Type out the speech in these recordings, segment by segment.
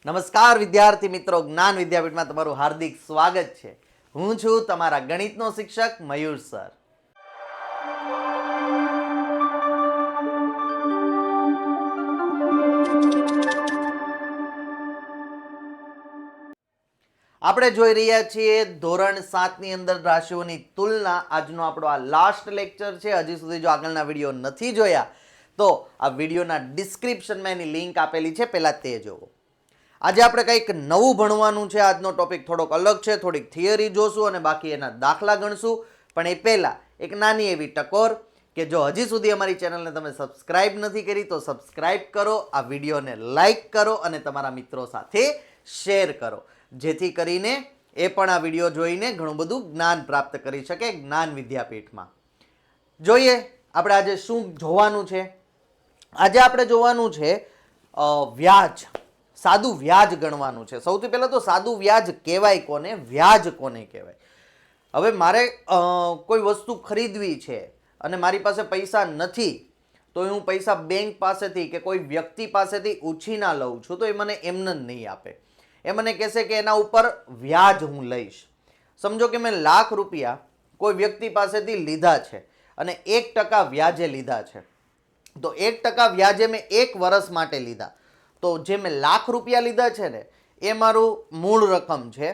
નમસ્કાર વિદ્યાર્થી મિત્રો, જ્ઞાન વિદ્યાપીઠમાં તમારું હાર્દિક સ્વાગત છે. હું છું તમારા ગણિતનો શિક્ષક મયુર સર. આપણે જોઈ રહ્યા છીએ ધોરણ 7 ની અંદર રાશિઓની તુલના. આજનો આપણો આ લાસ્ટ લેક્ચર છે. હજી સુધી જો આગળના વિડીયો નથી જોયા તો આ વિડીયોના ડિસ્ક્રિપ્શનમાં એની લિંક આપેલી છે, પહેલા તે જોવો. આજે આપણે કંઈક નવું ભણવાનું છે. આજનો ટોપિક થોડોક અલગ છે. થોડીક થિયરી જોશું અને બાકી એના દાખલા ગણશું. પણ એ પહેલા એક નાની એવી ટકોર કે જો હજી સુધી અમારી ચેનલને તમે સબસ્ક્રાઇબ નથી કરી તો સબસ્ક્રાઇબ કરો, આ વિડીયોને લાઈક કરો અને તમારા મિત્રો સાથે શેર કરો, જેથી કરીને એ પણ આ વિડીયો જોઈને ઘણું બધું જ્ઞાન પ્રાપ્ત કરી શકે જ્ઞાન વિદ્યાપીઠમાં. જોઈએ આપણે આજે શું જોવાનું છે. આજે આપણે જોવાનું છે વ્યાજ. સાદું વ્યાજ ગણવાનું છે. સૌથી પહેલા તો સાદું વ્યાજ કહેવાય કોને, વ્યાજ કોને કહેવાય. હવે મારે કોઈ વસ્તુ ખરીદવી છે અને મારી પાસે પૈસા નથી, તો હું પૈસા બેંક પાસેથી કે કોઈ વ્યક્તિ પાસેથી ઉછીના લઉં છું તો એ મને એમને જ નહીં આપે. એ મને કહેશે કે એના ઉપર વ્યાજ હું લઈશ. સમજો કે મેં લાખ રૂપિયા કોઈ વ્યક્તિ પાસેથી લીધા છે અને 1% વ્યાજે લીધા છે, તો 1% વ્યાજે મેં 1 વર્ષ માટે લીધા. તો જે મેં લાખ રૂપિયા લીધા છે ને એ મારું મૂળ રકમ છે.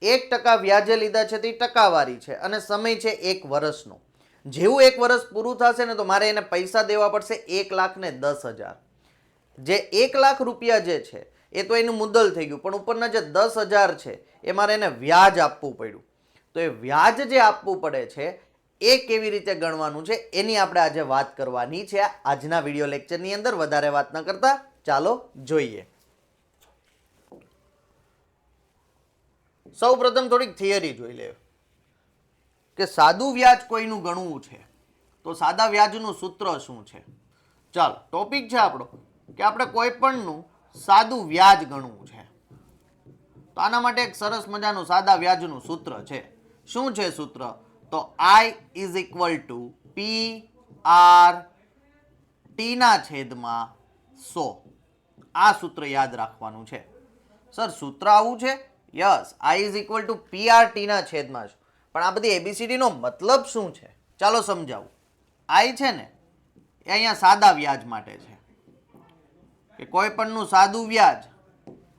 1% વ્યાજે લીધા છે તે ટકાવારી છે અને સમય છે 1 વર્ષનો. જેવું 1 વર્ષ પૂરું થશે ને તો મારે એને પૈસા દેવા પડશે 1,10,000. જે 1 લાખ રૂપિયા જે છે એ તો એનું મુદ્દલ થઈ ગયું, પણ ઉપરના જે 10,000 છે એ મારે એને વ્યાજ આપવું પડ્યું. તો એ વ્યાજ જે આપવું પડે છે એ કેવી રીતે ગણવાનું છે એની આપણે આજે વાત કરવાની છે આજના વિડીયો લેક્ચરની અંદર. વધારે વાત ન કરતા ચાલો જોઈએ. સૌ પ્રથમ થોડીક થિયરી જોઈ લે કે સાદું વ્યાજ કોઈનું ગણવું છે તો સાદા વ્યાજનું સૂત્ર શું છે. ચાલો, ટોપિક છે આપણો કે આપણે કોઈ પણનું સાદું વ્યાજ ગણવું છે. તો આના માટે એક સરસ મજાનું સાદા વ્યાજનું સૂત્ર છે. શું છે સૂત્ર? તો I is equal to PR ના છેદમાં 100. આ સૂત્ર યાદ રાખવાનું છે. સર સૂત્ર આવું છે? Yes, I is equal to PRT ના છેદમાં 100. પણ આ બધી ABCD નો મતલબ શું છે ચાલો સમજાવું. I છે ને એ અહીંયા સાદા વ્યાજ માટે છે, કે કોઈ પણનું સાદું વ્યાજ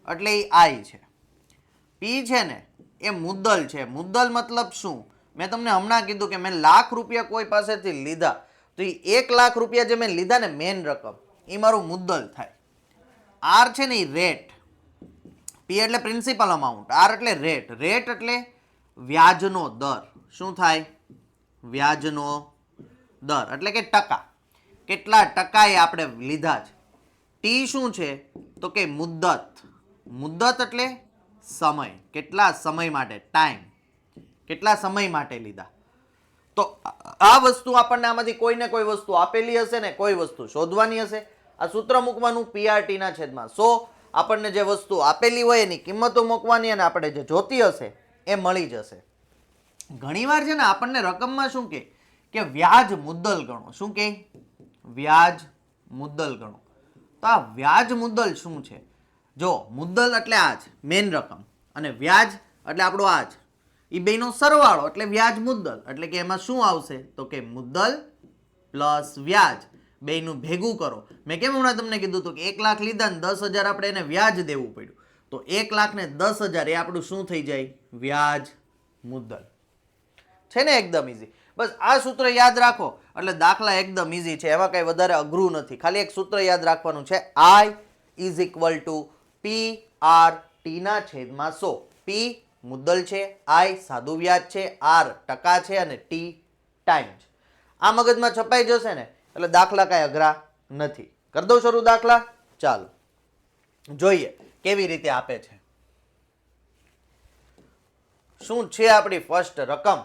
એટલે એ I છે. P છે ને એ મુદ્દલ છે. મુદ્દલ મતલબ શું? મેં તમને હમણાં કીધું કે મેં લાખ રૂપિયા કોઈ પાસેથી લીધા, તો એ 1 લાખ રૂપિયા જે મેં લીધા ને મેન રકમ, એ મારું મુદ્દલ થાય. R છે ને એ રેટ. P એટલે પ્રિન્સિપલ અમાઉન્ટ, R એટલે રેટ. રેટ એટલે વ્યાજનો દર. શું થાય? વ્યાજનો દર એટલે કે ટકા. કેટલા ટકાએ આપણે લીધા છે. T શું છે? તો કે મુદ્દત. મુદ્દત એટલે સમય. કેટલા સમય માટે, ટાઈમ. કેટલા સમય માટે લીધા. તો આ વસ્તુ આપણને આમાંથી કોઈને કોઈ વસ્તુ આપેલી હશે ને કોઈ વસ્તુ શોધવાની હશે. આ સૂત્ર મૂકવાનું PRT ના છેદમાં 100. આપણને જે વસ્તુ આપેલી હોય એની કિંમતો મૂકવાની અને આપણે જે જોતી હશે એ મળી જશે. ઘણીવાર છે ને આપણને રકમમાં શું કે વ્યાજ મુદ્દલ ગણો. શું કે? વ્યાજ મુદ્દલ ગણો. તો આ વ્યાજ મુદ્દલ શું છે? જો મુદ્દલ એટલે આ જ મેન રકમ અને વ્યાજ એટલે આપણો આ જ, એ બેનો સરવાળો એટલે વ્યાજ મુદ્દલ. એટલે કે એમાં શું આવશે તો કે મુદ્દલ પ્લસ વ્યાજ બેનું ભેગું કરો. મેં કેમ હમણાં તમને કીધું હતું કે 1 લાખ લીધા ને 10,000 આપણે એને વ્યાજ દેવું પડ્યું, તો 1 લાખ ને 10,000 એ આપણું શું થઈ જાય? વ્યાજ મુદ્દલ. છે ને એકદમ ઈઝી. બસ આ સૂત્ર યાદ રાખો એટલે દાખલા એકદમ ઈઝી છે. એમાં કઈ વધારે અઘરું નથી. ખાલી એક સૂત્ર યાદ રાખવાનું છે. I is equal to PRT ના છેદમાં 100. P મુદ્દલ છે, I સાદું વ્યાજ છે, R ટકા છે અને T ટાઈમ છે. આ મગજમાં છપાઈ જશે ને એટલે દાખલા કાંઈ અઘરા નથી. કરી દઉં શરૂ દાખલા? ચાલો જોઈએ કેવી રીતે આપે છે. શું છે આપણી ફર્સ્ટ રકમ?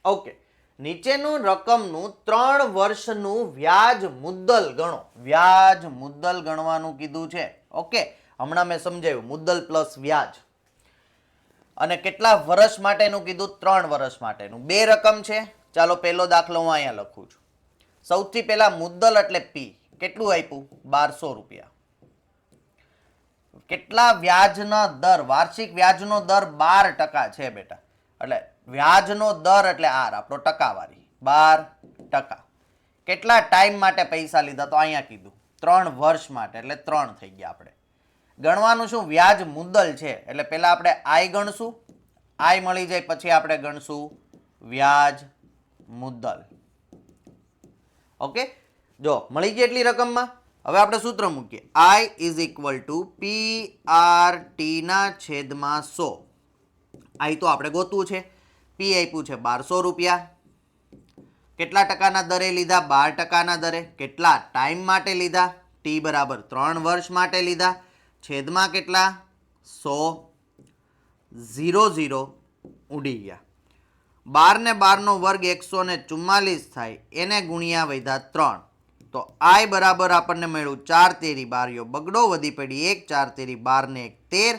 ઓકે, નીચેનું રકમનું 3 વર્ષનું વ્યાજ મુદ્દલ ગણો. વ્યાજ મુદ્દલ ગણવાનું કીધું છે. ઓકે, હમણાં મેં સમજાવ્યું મુદ્દલ પ્લસ વ્યાજ. અને કેટલા વર્ષ માટેનું કીધું? 3 વર્ષ માટેનું. 2 રકમ છે. ચાલો પહેલો દાખલો હું અહીંયા લખું છું. સૌથી પહેલા મુદ્દલ એટલે P. કેટલું આપ્યું? 1200 રૂપિયા. કેટલા વ્યાજના દર, વાર્ષિક વ્યાજનો દર 12% છે બેટા. એટલે વ્યાજનો દર એટલે આર આપણો ટકાવારી 12%. કેટલા ટાઈમ માટે પૈસા લીધા તો અહીંયા કીધું 3 વર્ષ માટે એટલે 3 થઈ ગયા. આપણે ગણવાનું શું? વ્યાજ મુદ્દલ છે એટલે પહેલા આપણે આઈ ગણશું, આઈ મળી જાય પછી આપણે ગણશું વ્યાજ મુદ્દલ. ઓકે, જો મળી ગઈ એટલી રકમમાં. હવે આપણે સૂત્ર મૂકીએ, I is equal to P R T ના છેદમાં 100. આઈ તો આપણે ગોતવું છે, પી આપ્યું છે 1200 રૂપિયા. કેટલા ટકાના દરે લીધા? 12%ના દરે. કેટલા ટાઈમ માટે લીધા? ટી બરાબર 3 વર્ષ માટે લીધા. છેદમાં કેટલા? 100. 0 0 ઉડી ગયા. 12 ને 12 નો વર્ગ 144 થાય, એને ગુણ્યા વધ્યા 3. તો આઈ બરાબર આપણને મળ્યું 4 તેરી 12 બગડો વધી પડી 1, 4 તેરી 12 ને 1 13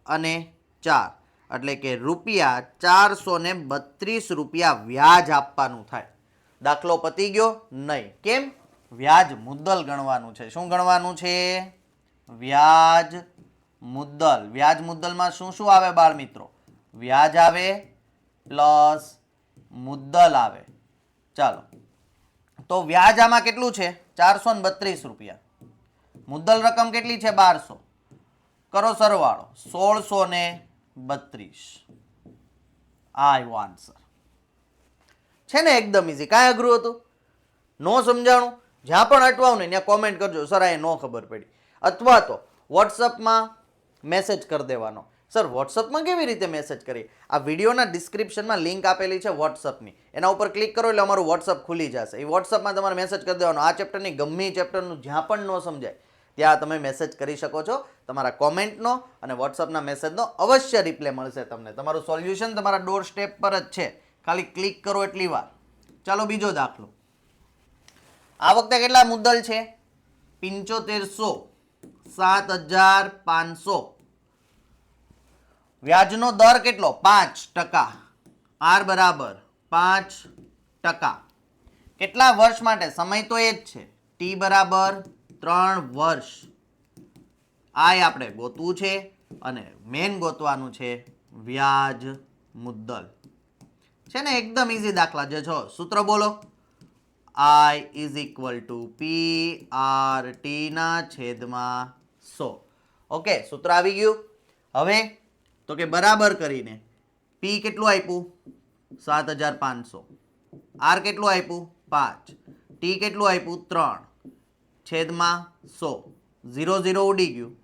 અને 4 એટલે કે રૂપિયા 432 રૂપિયા વ્યાજ આપવાનું થાય. દાખલો પતી ગયો? નહીં. કેમ? વ્યાજ મુદ્દલ ગણવાનું છે. શું ગણવાનું છે? વ્યાજ મુદ્દલ. વ્યાજ મુદ્દલમાં શું શું આવે બાળ મિત્રો? વ્યાજ આવે પ્લસ મુદ્દલ આવે. ચાલો, તો વ્યાજ આમાં કેટલું છે? 432 રૂપિયા. મુદ્દલ રકમ કેટલી છે? 1200. કરો સરવાળો, 1632. આ આવ્યો આન્સર. છે ને એકદમ ઈઝી. કાંઈ અઘરું હતું? નો સમજાણું? જ્યાં પણ અટવાવું ને ત્યાં કોમેન્ટ કરજો, સર આ નો ખબર પડી. અથવા તો વોટ્સઅપમાં મેસેજ કરી દેવાનો. સર વોટ્સઅપમાં કેવી રીતે મેસેજ કરીએ? આ વિડીયોના ડિસ્ક્રિપ્શનમાં લિંક આપેલી છે વોટ્સઅપની, એના ઉપર ક્લિક કરો એટલે અમારું વોટ્સઅપ ખુલી જશે. એ વોટ્સઅપમાં તમારે મેસેજ કરી દેવાનો. આ ચેપ્ટરની ગમે ચેપ્ટરનું જ્યાં પણ ન સમજાય ત્યાં તમે મેસેજ કરી શકો છો. તમારા કોમેન્ટનો અને વોટ્સઅપના મેસેજનો અવશ્ય રિપ્લે મળશે તમને. તમારું સોલ્યુશન તમારા ડોર સ્ટેપ પર જ છે, ખાલી ક્લિક કરો એટલી વાર. ચાલો બીજો દાખલો. આ વખતે કેટલા મુદ્દલ છે? 7500. 7500. વ્યાજનો દર કેટલો? 5%. આર બરાબર 5%. કેટલા વર્ષ માટે? સમય તો એ જ છે, ટી બરાબર 3 વર્ષ. આ આપણે ગોતવું છે અને મેન ગોતવાનું છે વ્યાજ મુદ્દલ. છે ને એકદમ ઈઝી દાખલા જે છો. સૂત્ર બોલો, I is equal to P R T ના છેદમાં 100. ઓકે, સૂત્ર આવી ગયું. હવે તો કે બરાબર કરીને પી કેટલું આપ્યું? 7500. આર કેટલું આપ્યું? 5. ટી કેટલું આપ્યું? 3 છેદમાં 100. 0 0 ઉડી ગયું.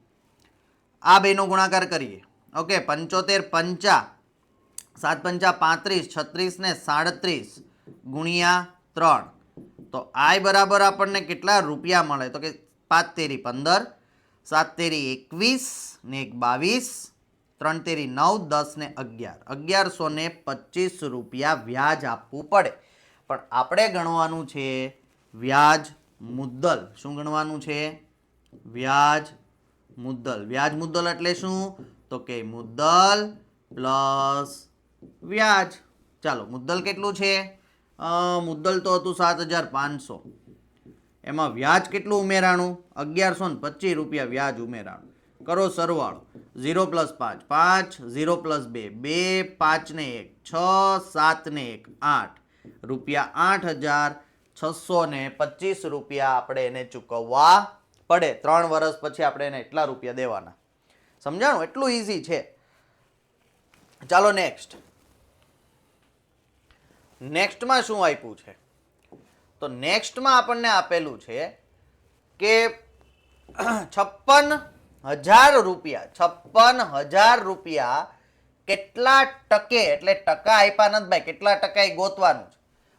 આ બેનો ગુણાકાર કરીએ. ઓકે, 75 5 7 5 35 36 ને 37 ગુણ્યા 3. તો આઈ બરાબર આપણને કેટલા રૂપિયા મળે? તો કે 5 તેરી 15, 7 તેરી 21 ને 1 22, 3 તેરી 9, 10 ને 11, 1125 રૂપિયા વ્યાજ આપવું પડે. પણ આપણે ગણવાનું છે વ્યાજ મુદ્દલ. શું ગણવાનું છે? વ્યાજ મુદ્દલ. વ્યાજ મુદ્દલ એટલે શું? તો કે મુદ્દલ પ્લસ વ્યાજ. ચાલો, મુદ્દલ કેટલું છે? મુદ્દલ તો હતું 7500. એમાં વ્યાજ કેટલું ઉમેરાણું? 1125 રૂપિયા વ્યાજ ઉમેરાણું. કરો સરવાળો, 0 + 5 5, 0 + 2 2, 5 ને 1 6, 7 ને 1 8 રૂપિયા 8625 રૂપિયા આપણે એને ચૂકવવા પડે. 3 વર્ષ પછી આપણે એને એટલા રૂપિયા દેવાના. સમજાણું? એટલું ઈઝી છે. ચાલો નેક્સ્ટ. નેક્સ્ટમાં શું આપ્યું છે? તો નેક્સ્ટમાં આપણને આપેલું છે કે 56,000 રૂપિયા. 56,000 રૂપિયા કેટલા ટકે, એટલે ટકા આપ્યા નથી ભાઈ, કેટલા ટકા એ ગોતવાનું છે.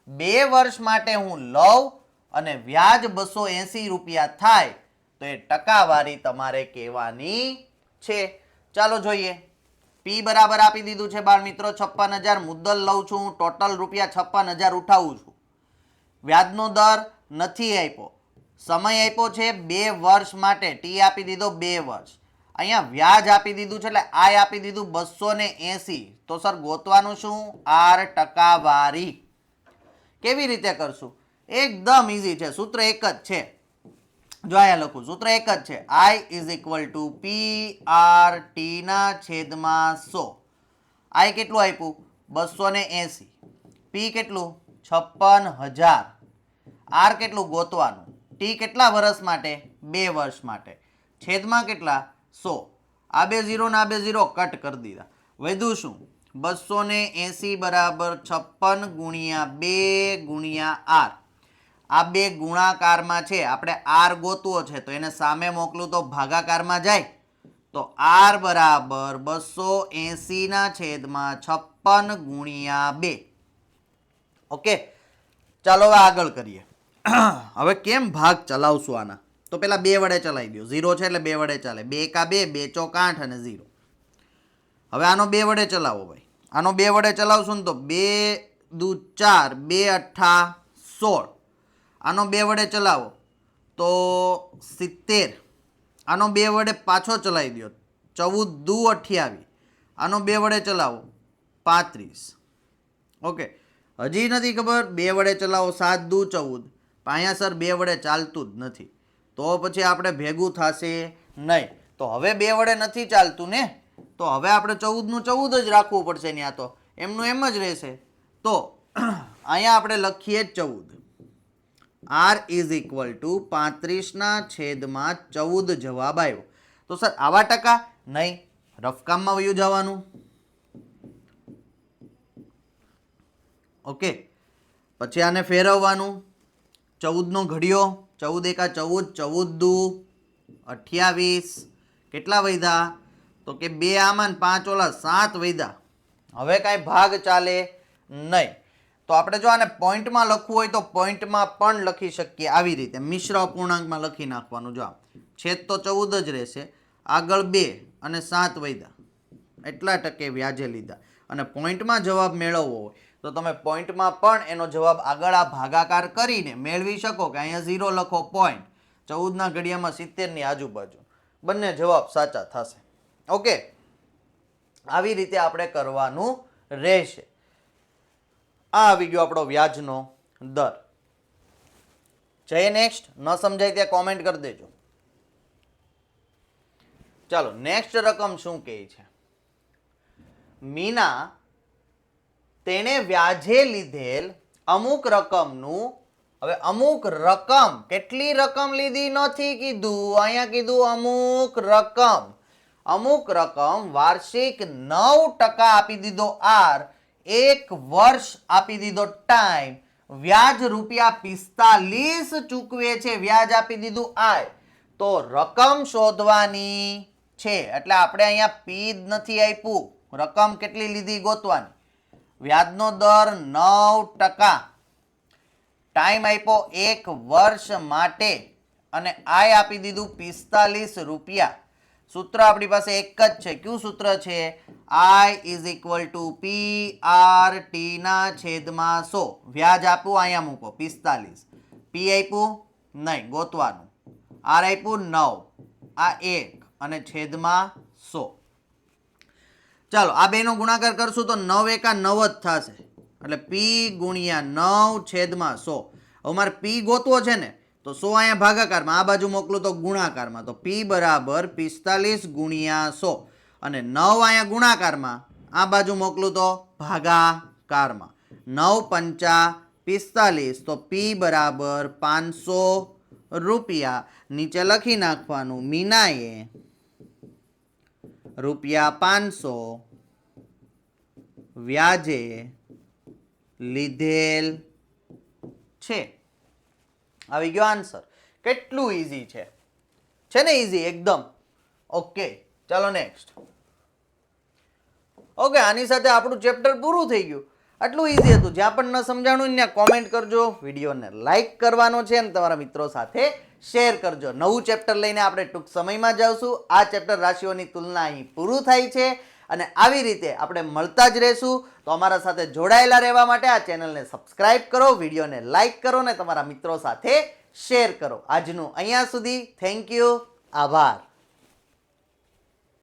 2 વર્ષ માટે હું લઉં અને વ્યાજ 280 રૂપિયા થાય તો એ ટકાવારી તમારે કહેવાની છે. ચાલો જોઈએ. પી બરાબર આપી દીધું છે બાળ મિત્રો 56,000. મુદ્દલ લઉં છું હું, ટોટલ રૂપિયા 56,000 ઉઠાવું છું. વ્યાજનો દર નથી આપ્યો, સમય આપ્યો છે 2 વર્ષ માટે, ટી આપી દીધો 2 વર્ષ. અહીંયા વ્યાજ આપી દીધું છે એટલે આઈ આપી દીધું 280. તો સર ગોતવાનું શું? આર ટકાવારી. કેવી રીતે કરશું? એકદમ ઈઝી છે, સૂત્ર એક જ છે. જો અહીંયા લખું સૂત્ર એક જ છે, I is equal two PRT ના છેદમાં 100. I કેટલું આપ્યું 280, P કેટલું 56,000, R કેટલું ગોતવાનું, T કેટલા વર્ષ માટે 2 વર્ષ માટે, છેદમાં કેટલા 100. આ બે 0 ને આ બે 0 કટ કરી દીધા. વધ્યું શું 280 બરાબર 56 ગુણ્યા 2 ગુણ્યા R. આ બે ગુણાકારમાં છે, આપણે R ગોતવો છે તો એને સામે મોકલું તો ભાગાકારમાં જાય, તો R બરાબર 280 ના છેદમાં 56 ગુણ્યા 2. ઓકે, ચાલો હવે આગળ કરીએ. હવે કેમ ભાગ ચલાવશું આના, તો પેલા 2 વડે ચલાવી દો. 0 છે એટલે 2 વડે ચાલે. 2 એકા 2, 2 ચોક 8 અને 0. હવે આનો 2 વડે ચલાવો ભાઈ. આનો 2 વડે ચલાવશું ને તો 2 દુ 4, 2 અઠ્ઠા 16. આનો 2 વડે ચલાવો તો 70. આનો 2 વડે પાછો ચલાવી દો 14 દુ 28. આનો 2 વડે ચલાવો 35. ઓકે, હજી નથી ખબર 2 વડે ચલાવો 7 દુ 14. અહીંયા સર 2 વડે ચાલતું જ નથી, તો પછી આપણે ભેગું થશે નહીં. તો હવે 2 વડે નથી ચાલતું ને, તો હવે આપણે 14 નું 14 જ રાખવું પડશે ને. આ તો એમનું એમ જ રહેશે. તો અહીંયા આપણે લખીએ 14. R ઇઝ ઇક્વલ ટુ 35 ના છેદમાં 14 જવાબ આવ્યો. તો સર આવા ટકા નહીં, રફકામમાં વયું જવાનું. ઓકે, પછી આને ફેરવવાનું. 14 નો ઘડિયો 14 એકા 14, 14 દુ 28. કેટલા વધ્યા તો કે 2 આમાં 5 ઓલા 7 વધ્યા. હવે કાંઈ ભાગ ચાલે નહીં. તો આપણે જો આને પોઈન્ટમાં લખવું હોય તો પોઈન્ટમાં પણ લખી શકીએ આવી રીતે. મિશ્ર અપૂર્ણાંકમાં લખી નાખવાનું. જો છેદ તો 14 જ રહેશે, આગળ 2 અને 7 વધ્યા, એટલા ટકે વ્યાજે લીધા. અને પોઈન્ટમાં જવાબ મેળવવો હોય તો તમે પોઈન્ટમાં પણ એનો જવાબ આગળ આ ભાગાકાર કરીને મેળવી શકો કે અહીંયા 0 લખો પોઈન્ટ, 14 ના ઘડિયામાં 70 ની આજુબાજુ, બંને જવાબ સાચા થશે. ઓકે, આવી રીતે આપણે કરવાનું રહેશે. આ આવી ગયો આપણો વ્યાજનો દર. જઈએ નેક્સ્ટ. ન સમજાય ત્યાં કોમેન્ટ કરી દેજો. ચાલો નેક્સ્ટ રકમ શું કહે છે. મીના તેણે વ્યાજે લીધેલ અમુક રકમનું, હવે અમુક રકમ, કેટલી રકમ લીધી નથી કીધું, અહીંયા કીધું અમુક રકમ. અમુક રકમ વાર્ષિક 9% આપી દીધો R, 1 વર્ષ આપી દીધો ટાઈમ, વ્યાજ ₹45 ચૂકવે છે, વ્યાજ આપી દીધું I. તો રકમ શોધવાની છે, એટલે આપણે અહીંયા P જ નથી આપ્યું, રકમ કેટલી લીધી ગોતવાની. વ્યાજનો દર 9%, ટાઈમ આપ્યો 1 વર્ષ માટે અને I આપી દીધું ₹45. સૂત્ર આપણી પાસે એક જ છે. કયું સૂત્ર છે? I is equal two PRT ના છેદમાં 100. વ્યાજ આપ્યું અહીંયા મૂકો 45, P આપ્યું નહીં, ગોતવાનું. R આપ્યું 9, આ 1 અને છેદમાં 100. ચાલો આ બેનો ગુણાકાર કરશું તો 9 એકા 9 જ થશે, એટલે P ગુણ્યા 9 છેદમાં 100. હવે મારે P ગોતવો છે ને, તો 100 અહીંયા ભાગાકારમાં, આ બાજુ મોકલું તો ગુણાકારમાં, તો P બરાબર 45 ગુણ્યા 100 અને 9 અહીંયા ગુણાકારમાં, આ બાજુ મોકલું તો ભાગાકારમાં. 9 પંચા 45, તો P બરાબર ₹500. નીચે લખી નાખવાનું, મીનાએ ₹500 વ્યાજે લીધેલ છે. આવી ગયો આન્સર. કેટલું ઈઝી છે ને? ઈઝી એકદમ. ઓકે, ચાલો નેક્સ્ટ. ઓકે, આની સાથે આપણું ચેપ્ટર પૂરું થઈ ગયું. આટલું ઈઝી હતું. જ્યાં પણ ન સમજાણું ત્યાં કોમેન્ટ કરજો, વિડીયોને લાઈક કરવાનો છે અને તમારા મિત્રો સાથે શેર કરજો. નવું ચેપ્ટર લઈને આપણે ટૂંક સમયમાં જ આવશું. આ ચેપ્ટર રાશિઓની તુલના અહીં પૂરું થાય છે અને આવી રીતે આપણે મળતા જ રહેશું. તો અમારા સાથે જોડાયેલા રહેવા માટે આ ચેનલને સબસ્ક્રાઇબ કરો, વિડીયોને લાઈક કરો અને તમારા મિત્રો સાથે શેર કરો. આજનું અહીંયા સુધી. Thank you. આભાર.